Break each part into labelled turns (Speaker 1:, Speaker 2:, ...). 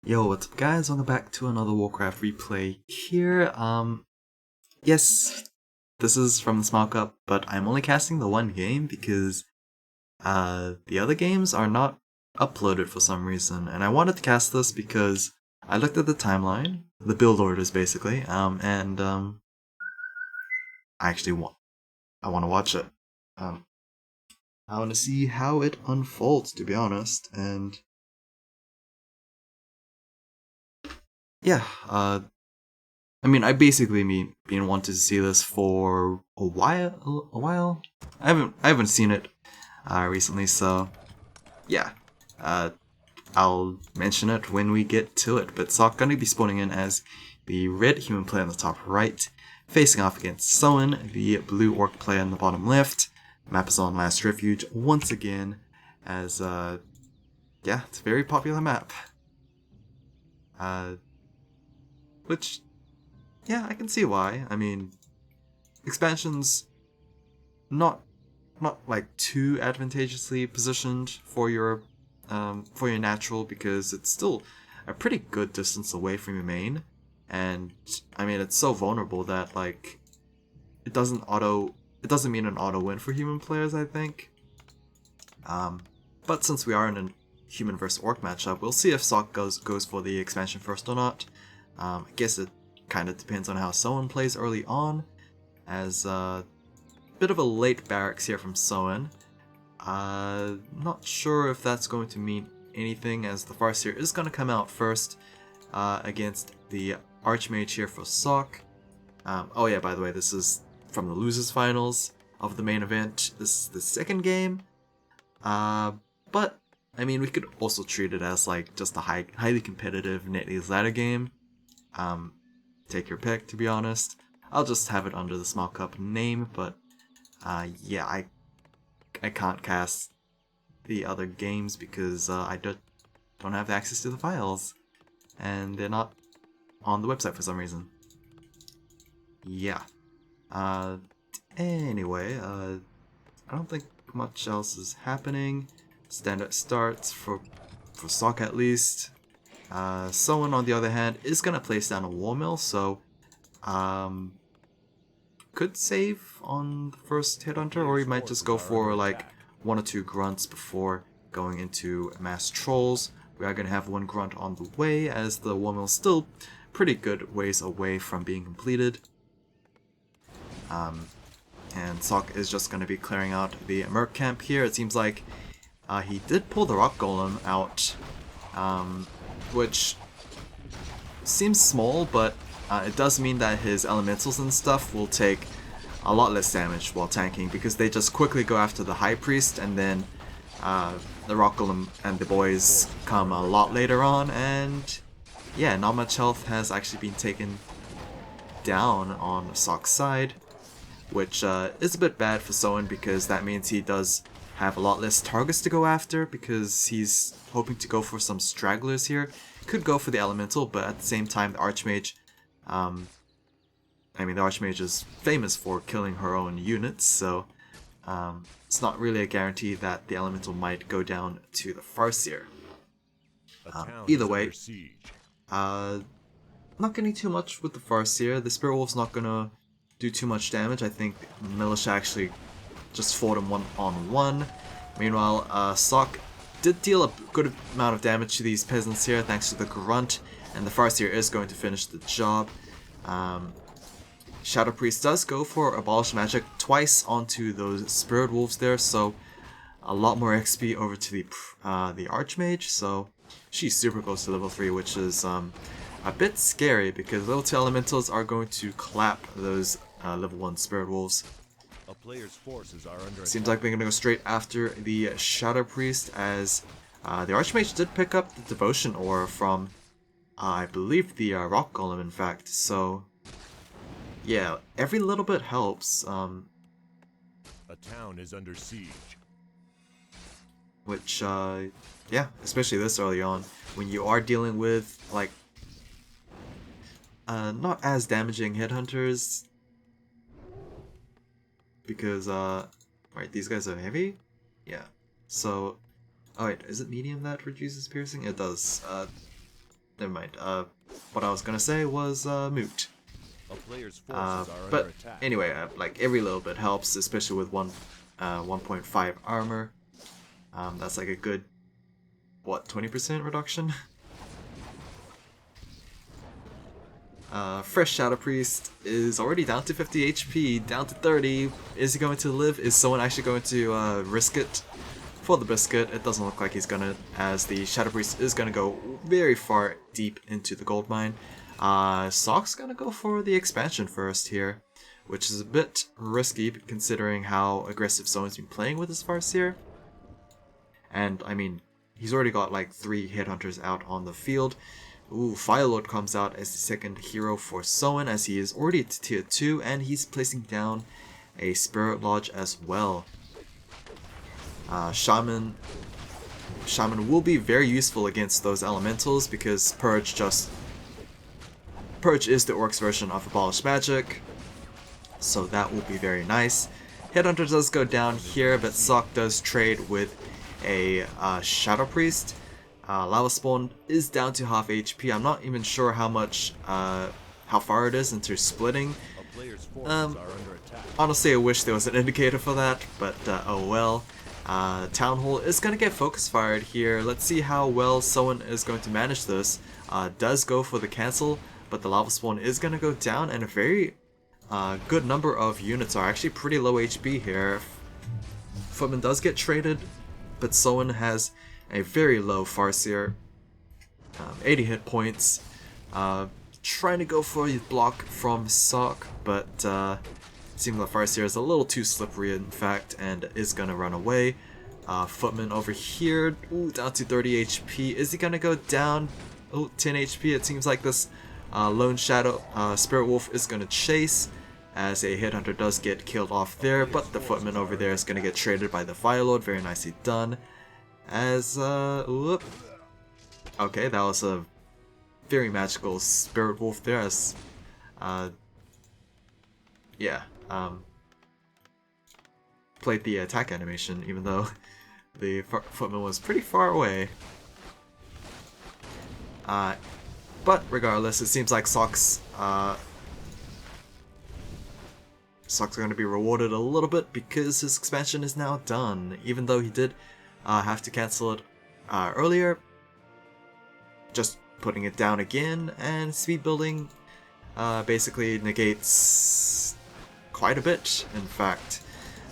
Speaker 1: Yo, what's up guys? Welcome back to another Warcraft replay here. Yes, this is from the Small Cup, but I'm only casting the one game because the other games are not uploaded for some reason, and I wanted to cast this because I looked at the timeline, the build orders basically, and I actually I want to watch it. I want to see how it unfolds, to be honest, and yeah, I basically been wanting to see this for a while. I haven't seen it recently, so yeah. Uh, I'll mention it when we get to it. But SoK gonna be spawning in as the red human player on the top right, facing off against Soin, the blue orc player on the bottom left. Map is on Last Refuge once again, as yeah, it's a very popular map. Uh, which yeah, I can see why. I mean, expansions not like too advantageously positioned for your natural, because it's still a pretty good distance away from your main, and I mean it's so vulnerable that like it doesn't mean an auto win for human players, I think. But since we are in a human versus orc matchup, we'll see if SoK goes for the expansion first or not. I guess it kind of depends on how someone plays early on, as bit of a late barracks here from Soin. Not sure if that's going to mean anything, as the Farseer is going to come out first against the Archmage here for SoK. Oh yeah, by the way, this is from the losers finals of the main event. This is the second game. But I mean, we could also treat it as like just a highly competitive Netly's ladder game. Take your pick, to be honest. I'll just have it under the Small Cup name, but yeah, I can't cast the other games because I don't have access to the files, and they're not on the website for some reason. Yeah. Anyway, I don't think much else is happening. Standard starts for SoK at least. Someone on the other hand is gonna place down a war mill, so could save on the first headhunter, or he might just go for like one or two grunts before going into mass trolls. We are going to have one grunt on the way, as the war mill is still pretty good ways away from being completed. And SoK is just going to be clearing out the Merc camp here. It seems like he did pull the Rock Golem out, which seems small, but it does mean that his elementals and stuff will take a lot less damage while tanking, because they just quickly go after the High Priest, and then the Rock Golem and the boys come a lot later on, and yeah, not much health has actually been taken down on SoK's side, which is a bit bad for Soin, because that means he does have a lot less targets to go after, because he's hoping to go for some stragglers here. Could go for the elemental, but at the same time the Archmage, the Archmage is famous for killing her own units, so it's not really a guarantee that the elemental might go down to the Farseer. Either way, not getting too much with the Farseer. The Spirit Wolf's not gonna do too much damage. I think Militia actually just fought him one-on-one. Meanwhile, SoK did deal a good amount of damage to these peasants here thanks to the grunt, and the Farseer is going to finish the job. Shadow Priest does go for Abolish Magic twice onto those Spirit Wolves there, so a lot more XP over to the Archmage, so she's super close to level 3, which is a bit scary, because level 2 Elementals are going to clap those level 1 Spirit Wolves.
Speaker 2: A player's forces are under
Speaker 1: Seems like they're going to go straight after the Shadow Priest, as the Archmage did pick up the Devotion Ore from, I believe, the Rock Golem, in fact, so yeah, every little bit helps,
Speaker 2: A town is under siege.
Speaker 1: which, yeah, especially this early on, when you are dealing with, like, not as damaging headhunters, because, right, these guys are heavy? Yeah, so, oh wait, is it medium that reduces piercing? It does. never mind. What I was gonna say was moot.
Speaker 2: A player's forces are
Speaker 1: But
Speaker 2: under attack.
Speaker 1: anyway, like every little bit helps, especially with 1.5 armor. That's like a good, what, 20% reduction? Fresh Shadow Priest is already down to 50 HP, down to 30. Is he going to live? Is someone actually going to risk it for the biscuit? It doesn't look like he's gonna, as the Shadow Priest is gonna go very far deep into the gold mine. SoK's gonna go for the expansion first here, which is a bit risky considering how aggressive Soin's been playing with his Farseer. And I mean, he's already got like 3 headhunters out on the field. Ooh, Firelord comes out as the second hero for Soin, as he is already at tier 2, and he's placing down a Spirit Lodge as well. Shaman will be very useful against those elementals because Purge is the Orc's version of Abolish Magic, so that will be very nice. Headhunter does go down here, but SoK does trade with a Shadow Priest. Lava Spawn is down to half HP. I'm not even sure how much, how far it is into splitting.
Speaker 2: A player's forces are under attack.
Speaker 1: Honestly, I wish there was an indicator for that, but oh well. Town Hall is going to get focus fired here. Let's see how well Soin is going to manage this. Does go for the cancel, but the Lava Spawn is going to go down, and a very good number of units are actually pretty low HP here. Footman does get traded, but Soin has a very low Farseer, 80 hit points. Trying to go for the block from SoK, but seems like Farseer is a little too slippery in fact, and is gonna run away. Footman over here, ooh, down to 30 HP. Is he gonna go down? Oh, 10 HP. It seems like this Lone Shadow Spirit Wolf is gonna chase, as a Headhunter does get killed off there, but the Footman over there is gonna get traded by the Firelord. Very nicely done. As, whoop. Okay, that was a very magical Spirit Wolf there, as, yeah, played the attack animation, even though the Footman was pretty far away. But regardless, it seems like SoK's going to be rewarded a little bit because his expansion is now done, even though he did have to cancel it earlier. Just putting it down again, and speed building basically negates quite a bit, in fact.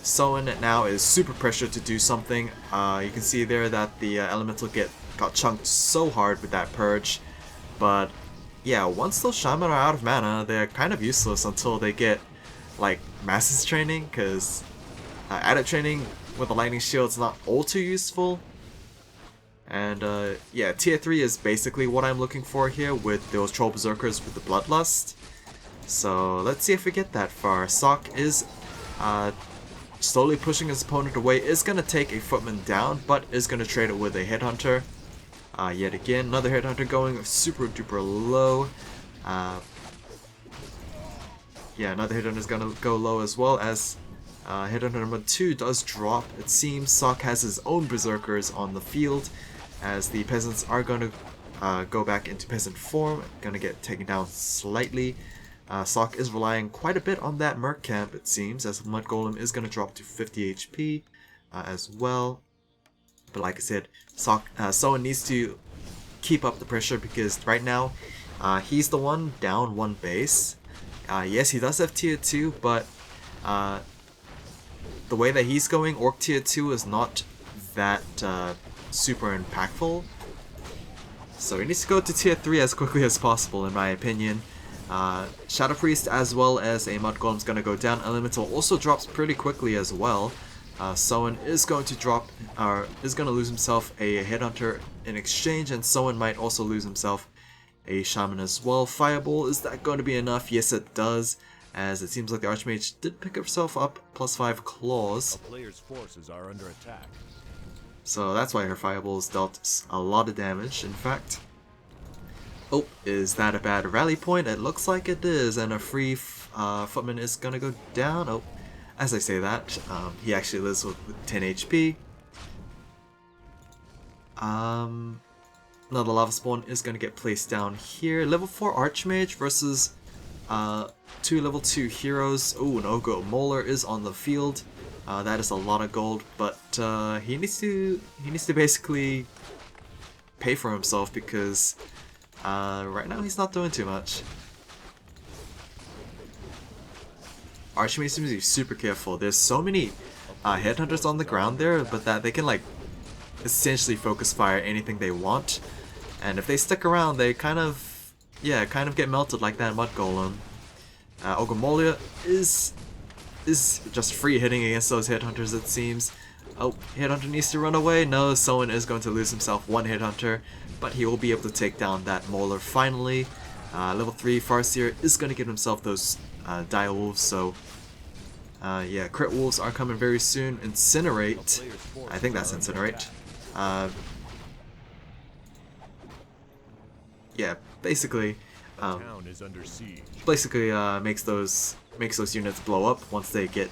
Speaker 1: Soin now is super pressured to do something. You can see there that the elemental got chunked so hard with that purge, but yeah, once those shaman are out of mana, they're kind of useless until they get like masses training, because added training with the lightning shield is not all too useful. And yeah, tier 3 is basically what I'm looking for here with those troll berserkers with the bloodlust. So let's see if we get that far. SoK is slowly pushing his opponent away, is going to take a Footman down, but is going to trade it with a Headhunter. Yet again, another Headhunter going super duper low. Yeah, another Headhunter is going to go low as well, as Headhunter number 2 does drop. It seems SoK has his own berserkers on the field, as the peasants are going to go back into peasant form, going to get taken down slightly. SoK is relying quite a bit on that Merc camp, it seems, as Mud Golem is going to drop to 50 HP as well. But like I said, Soin needs to keep up the pressure, because right now he's the one down 1 base. Yes, he does have tier 2, but the way that he's going, Orc tier 2 is not that super impactful. So he needs to go to tier 3 as quickly as possible, in my opinion. Shadow Priest as well as a Mud Golem is going to go down. Elemental also drops pretty quickly as well. Soin is going to lose himself a Headhunter in exchange, and Soin might also lose himself a Shaman as well. Fireball, is that going to be enough? Yes, it does, as it seems like the Archmage did pick herself up +5 claws.
Speaker 2: A player's forces are under attack.
Speaker 1: So that's why her Fireballs dealt a lot of damage, in fact. Oh, is that a bad rally point? It looks like it is, and a free Footman is gonna go down. Oh, as I say that, he actually lives with 10 HP. Not Another lava spawn is going to get placed down here. Level 4 Archmage versus 2 level 2 heroes. Oh, an Ogre Molar is on the field. That is a lot of gold, but he needs to basically pay for himself because right now he's not doing too much. Archmage seems to be super careful. There's so many headhunters on the ground there, but that they can like essentially focus fire anything they want. And if they stick around, they kind of get melted like that mud golem. Ogamolia is just free hitting against those headhunters, it seems. Oh, headhunter needs to run away. No, Soin is going to lose himself one headhunter, but he will be able to take down that Molar finally. Level 3 Farseer is going to give himself those dire wolves, so yeah, crit wolves are coming very soon. Incinerate, I think that's Incinerate. Yeah, basically, makes those units blow up once they get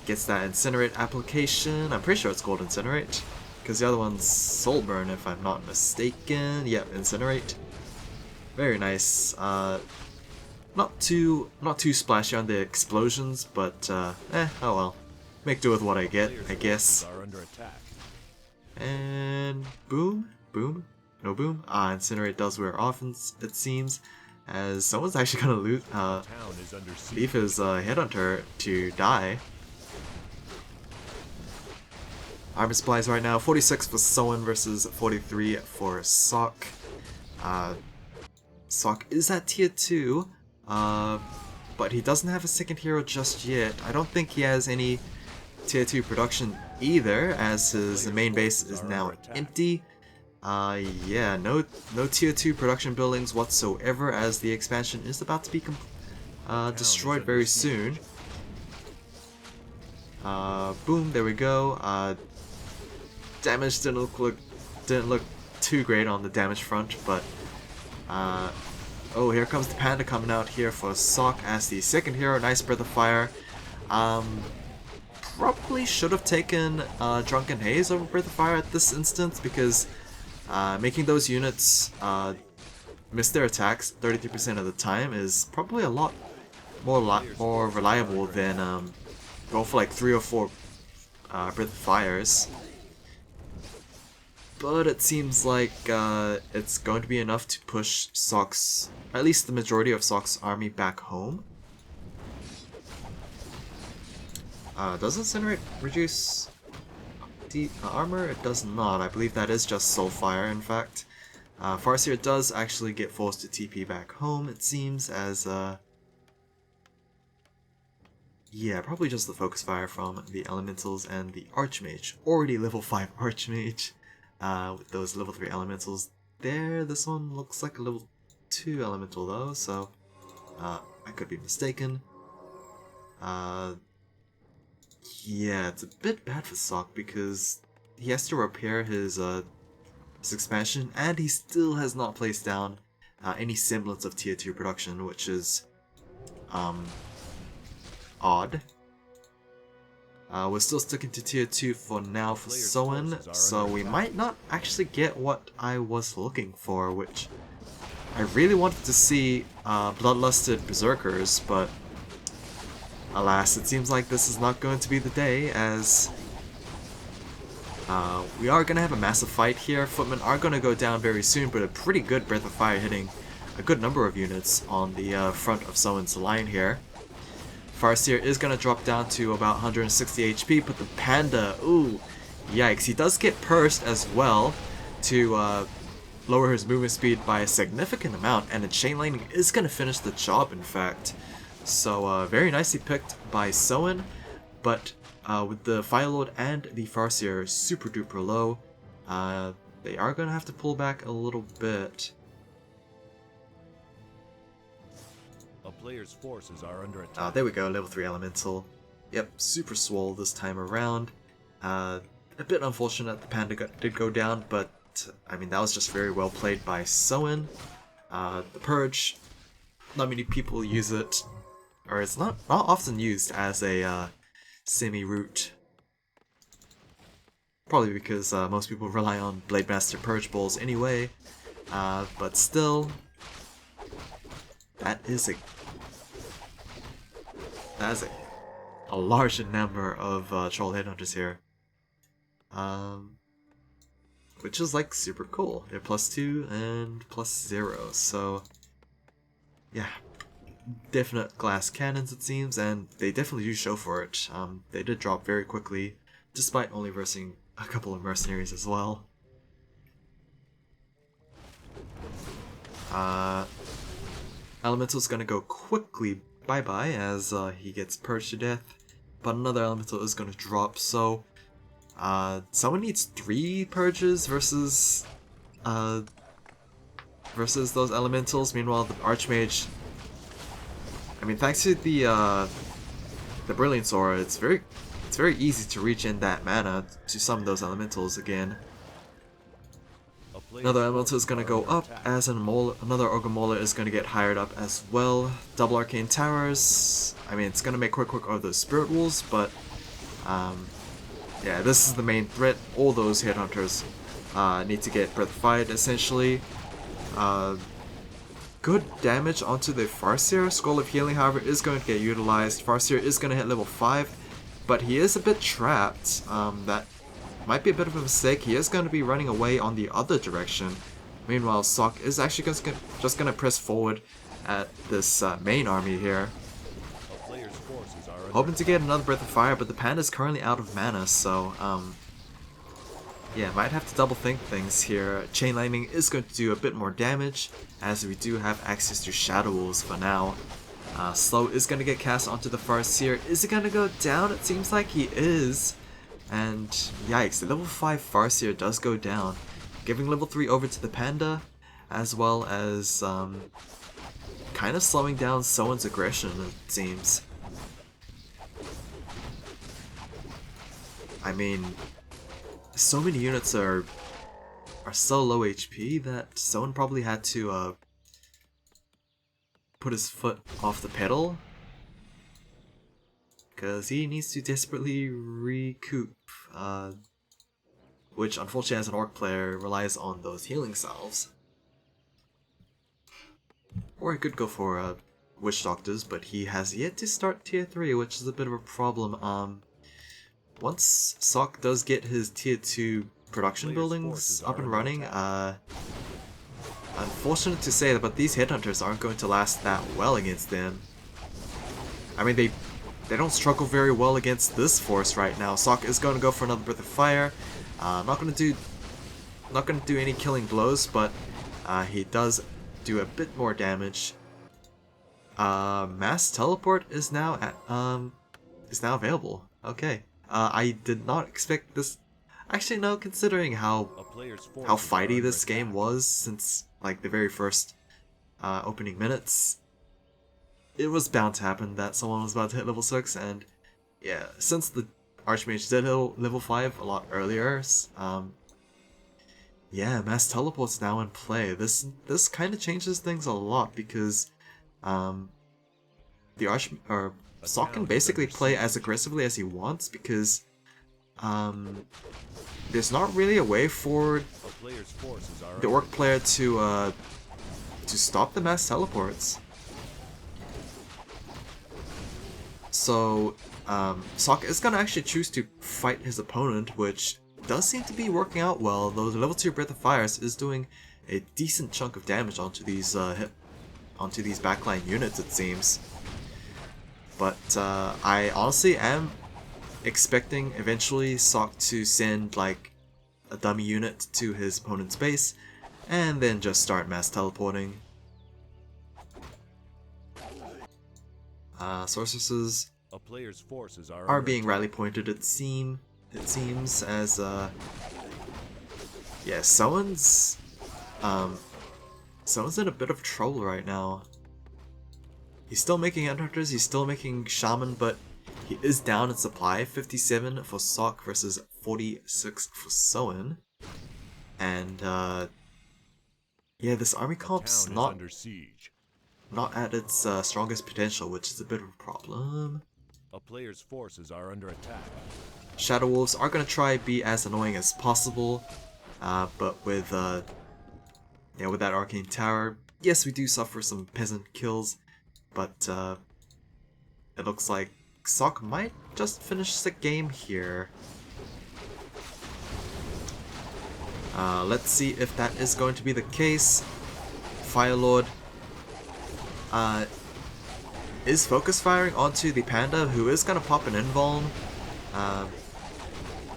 Speaker 1: gets that Incinerate application. I'm pretty sure it's called Incinerate, because the other one's Soul Burn if I'm not mistaken. Yep, Incinerate. Very nice. Not too splashy on the explosions, but oh well. Make do with what I get, I guess. And boom, boom, no boom. Incinerate does wear off, it seems, as someone's actually gonna leave his headhunter to die. Armor supplies right now, 46 for Soin versus 43 for SoK. SoK is at tier 2, but he doesn't have a second hero just yet. I don't think he has any tier 2 production either, as his main base is now empty. Yeah, no tier 2 production buildings whatsoever, as the expansion is about to be destroyed very soon. Boom, there we go. Damage didn't look too great on the damage front, but oh, here comes the Panda coming out here for SoK as the second hero. Nice Breath of Fire. Probably should have taken Drunken Haze over Breath of Fire at this instance, because making those units miss their attacks 33% of the time is probably a lot more reliable than go for like 3 or 4 Breath of Fires. But it seems like it's going to be enough to push SoK's, at least the majority of SoK's army, back home. Does Incinerate reduce armor? It does not. I believe that is just Soulfire, in fact. Farseer does actually get forced to TP back home, it seems, as yeah, probably just the Focus Fire from the Elementals and the Archmage. Already level 5 Archmage. With those level 3 elementals there. This one looks like a level 2 elemental though, so I could be mistaken. Yeah, it's a bit bad for SoK because he has to repair his expansion, and he still has not placed down any semblance of tier 2 production, which is odd. We're still sticking to tier 2 for now for Soin, so we might not actually get what I was looking for, which I really wanted to see Bloodlusted Berserkers, but alas, it seems like this is not going to be the day, as we are going to have a massive fight here. Footmen are going to go down very soon, but a pretty good Breath of Fire hitting a good number of units on the front of Soin's line here. Farseer is going to drop down to about 160 HP, but the Panda, ooh, yikes. He does get pursed as well to lower his movement speed by a significant amount, and the chain lightning is going to finish the job, in fact. So very nicely picked by Soin, but with the Firelord and the Farseer super duper low, they are going to have to pull back a little bit.
Speaker 2: Player's forces are under attack.
Speaker 1: There we go, level 3 elemental. Yep, super swole this time around. A bit unfortunate the Panda did go down, but I mean that was just very well played by Soin. The Purge, not many people use it, or it's not often used as a semi-root Probably because most people rely on Blade Master Purge Bowls anyway. But still, that is a large number of Troll Headhunters here. Which is like super cool. They're +2 and +0, so yeah, definite glass cannons it seems, and they definitely do show for it. They did drop very quickly, despite only versing a couple of mercenaries as well. Elemental's gonna go quickly bye-bye as he gets purged to death, but another Elemental is gonna drop, so someone needs 3 purges versus those elementals. Meanwhile, the Archmage, I mean, thanks to the Brilliance Aura, it's very easy to reach in that mana to summon those elementals again. Another elemental is gonna go up as another Ogre Mauler is gonna get hired up as well. Double Arcane Towers. I mean, it's gonna make quick of those Spirit Wolves, but yeah, this is the main threat. All those Headhunters need to get Breathified, essentially. Good damage onto the Farseer. Scroll of Healing, however, is going to get utilized. Farseer is going to hit level 5, but he is a bit trapped. That might be a bit of a mistake. He is going to be running away on the other direction. Meanwhile, SoK is actually just going to press forward at this main army here. Hoping to get another Breath of Fire, but the Panda is currently out of mana, so yeah, might have to double think things here. Chain Lightning is going to do a bit more damage, as we do have access to Shadow Wolves for now. Slow is going to get cast onto the Farseer. Is it going to go down? It seems like he is. And yikes, the level 5 Farseer does go down, giving level 3 over to the Panda, as well as kind of slowing down Soin's aggression, it seems. I mean, so many units are so low HP that Soin probably had to put his foot off the pedal, because he needs to desperately recoup, which unfortunately as an Orc player relies on those healing salves. Or he could go for Witch Doctors, but he has yet to start tier 3, which is a bit of a problem. Once SoK does get his tier 2 production buildings up and running, unfortunate to say that, but these Headhunters aren't going to last that well against them. I mean, they don't struggle very well against this force right now. SoK is going to go for another Breath of Fire. Not going to do any killing blows, but he does do a bit more damage. Mass Teleport is now available. Okay. I did not expect this. Actually, no, considering how fighty this game was since like the very first opening minutes, it was bound to happen that someone was about to hit level 6, and yeah, since the Archmage did hit level 5 a lot earlier, yeah, Mass Teleport's now in play. This kind of changes things a lot because SoK can basically play as aggressively as he wants, because there's not really a way for the Orc player to stop the Mass Teleports. So SoK is gonna actually choose to fight his opponent, which does seem to be working out well, though the level 2 Breath of Fires is doing a decent chunk of damage onto these backline units, it seems. But I honestly am expecting eventually SoK to send like a dummy unit to his opponent's base and then just start mass teleporting. Sorceresses are being rally pointed, it seems, as yeah, someone's in a bit of trouble right now. He's still making Headhunters, he's still making Shaman, but he is down in supply. 57 for SoK versus 46 for Soin. And yeah, this army comp's not at its strongest potential, which is a bit of a problem.
Speaker 2: A player's forces are under attack.
Speaker 1: Shadow Wolves are gonna try be as annoying as possible, but with with that Arcane Tower, yes, we do suffer some peasant kills, but it looks like SoK might just finish the game here. Let's see if that is going to be the case. Firelord is focus firing onto the Panda, who is going to pop an invuln.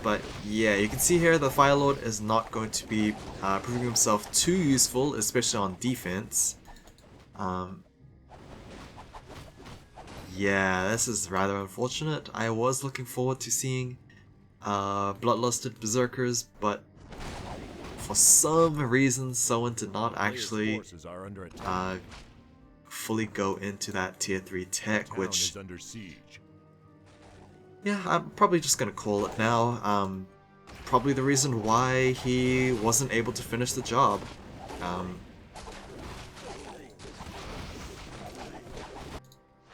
Speaker 1: But yeah, you can see here the Firelord is not going to be proving himself too useful, especially on defense. Yeah, this is rather unfortunate. I was looking forward to seeing Bloodlusted Berserkers, but for some reason Soin did not actually fully go into that tier 3 tech, which... Yeah, I'm probably just gonna call it now. Probably the reason why he wasn't able to finish the job.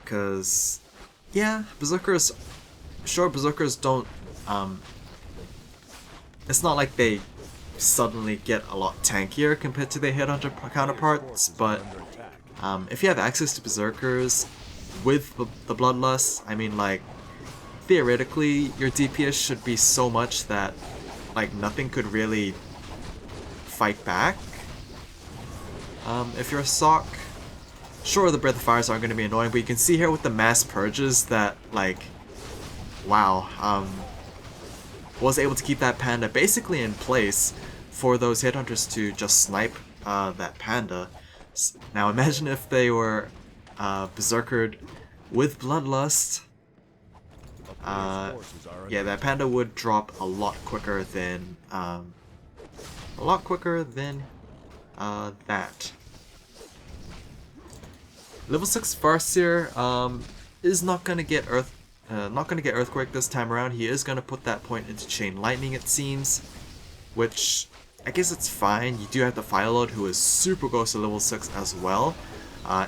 Speaker 1: Because, yeah, Berserkers... Sure, Berserkers don't... it's not like they suddenly get a lot tankier compared to their Headhunter counterparts, but if you have access to Berserkers with the Bloodlust, I mean, like, theoretically, your DPS should be so much that, like, nothing could really fight back. If you're a SoK, sure, the Breath of Fires aren't going to be annoying, but you can see here with the mass purges that, like, wow, was able to keep that Panda basically in place for those Headhunters to just snipe that Panda. Now imagine if they were Berserkered with Bloodlust. Yeah, that Panda would drop a lot quicker than that. Level 6 Farseer is not gonna get Earthquake this time around. He is gonna put that point into Chain Lightning, it seems, which I guess it's fine. You do have the Firelord, who is super close to level 6 as well.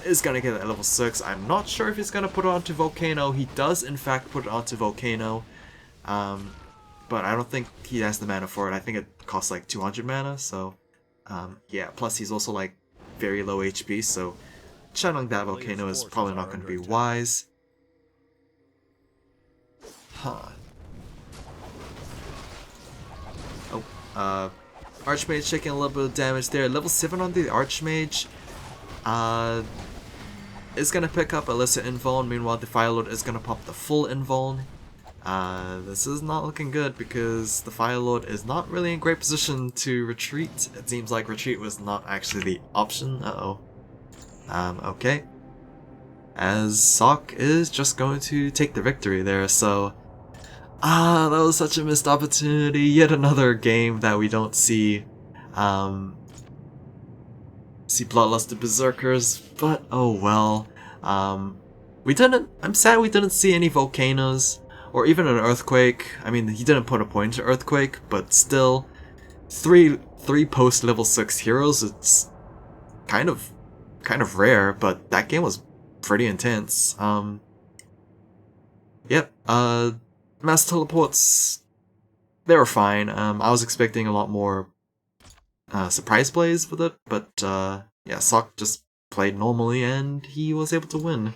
Speaker 1: Is gonna get it at level 6. I'm not sure if he's gonna put it onto Volcano. He does in fact put it onto Volcano, but I don't think he has the mana for it. I think it costs like 200 mana, so yeah, plus he's also like very low HP, so channeling that Volcano is probably not going to be wise. Huh. Oh, Archmage taking a little bit of damage there. Level 7 on the Archmage is going to pick up Illicit Invuln. Meanwhile, the Firelord is going to pop the full Invuln. This is not looking good because the Firelord is not really in great position to retreat. It seems like retreat was not actually the option. Okay. As SoK is just going to take the victory there, so... that was such a missed opportunity. Yet another game that we don't see, Bloodlusted Berserkers, but oh well. I'm sad we didn't see any Volcanoes, or even an Earthquake. I mean, he didn't put a point to Earthquake, but still, three post level 6 heroes, it's kind of rare, but that game was pretty intense. Yep, Mass Teleports, they were fine. I was expecting a lot more surprise plays with it, but yeah, SoK just played normally and he was able to win.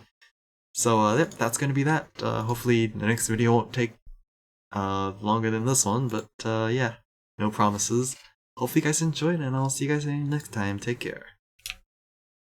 Speaker 1: So yep, that's gonna be that. Hopefully the next video won't take longer than this one, but yeah, no promises. Hopefully you guys enjoyed, and I'll see you guys next time. Take care.